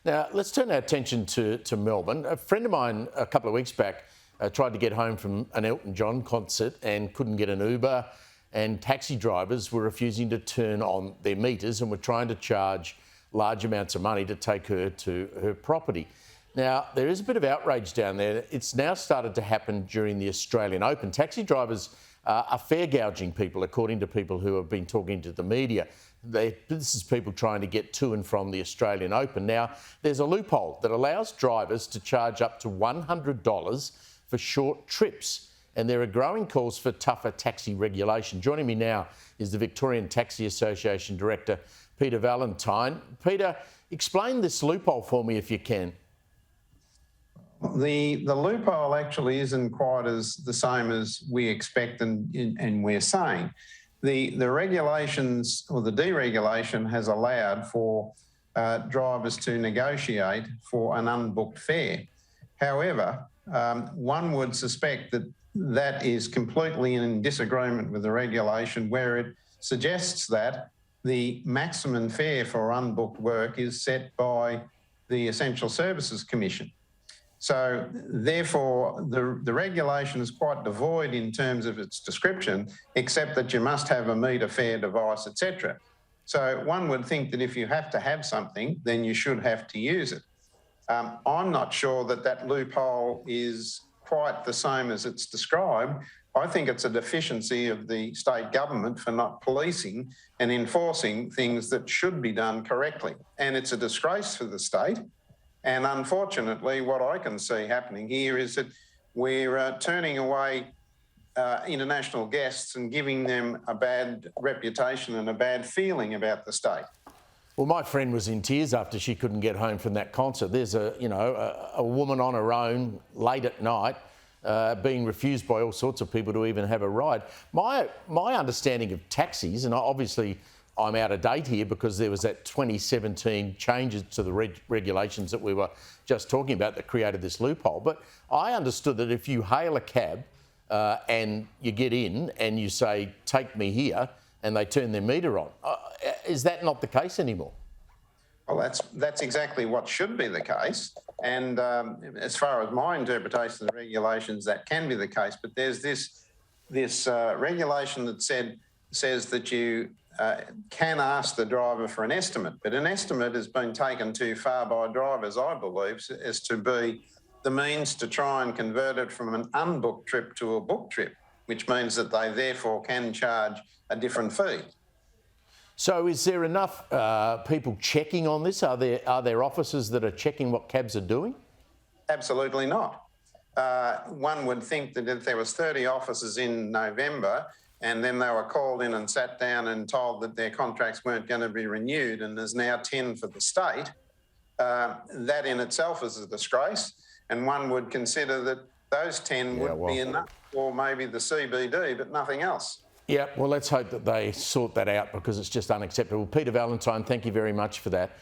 Now, let's turn our attention to Melbourne. A friend of mine a couple of weeks back tried to get home from an Elton John concert and couldn't get an Uber, and taxi drivers were refusing to turn on their meters and were trying to charge large amounts of money to take her to her property. Now, there is a bit of outrage down there. It's now started to happen during the Australian Open. Taxi drivers are fare gouging people, according to people who have been talking to the media. This is people trying to get to and from the Australian Open. Now, there's a loophole that allows drivers to charge up to $100 for short trips, and there are growing calls for tougher taxi regulation. Joining me now is the Victorian Taxi Association Director, Peter Valentine. Peter, explain this loophole for me if you can. The loophole actually isn't quite as the same as we expect and we're saying. The regulations or the deregulation has allowed for drivers to negotiate for an unbooked fare. However, one would suspect that that is completely in disagreement with the regulation, where it suggests that the maximum fare for unbooked work is set by the Essential Services Commission. So therefore, the regulation is quite devoid in terms of its description, except that you must have a meter fare device, etc. So one would think that if you have to have something, then you should have to use it. I'm not sure that that loophole is quite the same as it's described. I think it's a deficiency of the state government for not policing and enforcing things that should be done correctly. And it's a disgrace for the state. And unfortunately, what I can see happening here is that we're turning away international guests and giving them a bad reputation and a bad feeling about the state. Well, my friend was in tears after she couldn't get home from that concert. There's a woman on her own late at night being refused by all sorts of people to even have a ride. My understanding of taxis, and obviously I'm out of date here because there was that 2017 changes to the regulations that we were just talking about that created this loophole. But I understood that if you hail a cab and you get in and you say, "Take me here," and they turn their meter on, is that not the case anymore? Well, that's exactly what should be the case. And as far as my interpretation of the regulations, that can be the case. But there's this regulation that says that you can ask the driver for an estimate, but an estimate has been taken too far by drivers, I believe, as to be the means to try and convert it from an unbooked trip to a booked trip, which means that they therefore can charge a different fee. So is there enough people checking on this? Are there officers that are checking what cabs are doing? Absolutely not. One would think that if there was 30 officers in November and then they were called in and sat down and told that their contracts weren't going to be renewed, and there's now 10 for the state, that in itself is a disgrace. And one would consider that those 10 would be enough, or maybe the CBD, but nothing else. Yeah, well, let's hope that they sort that out because it's just unacceptable. Peter Valentine, thank you very much for that.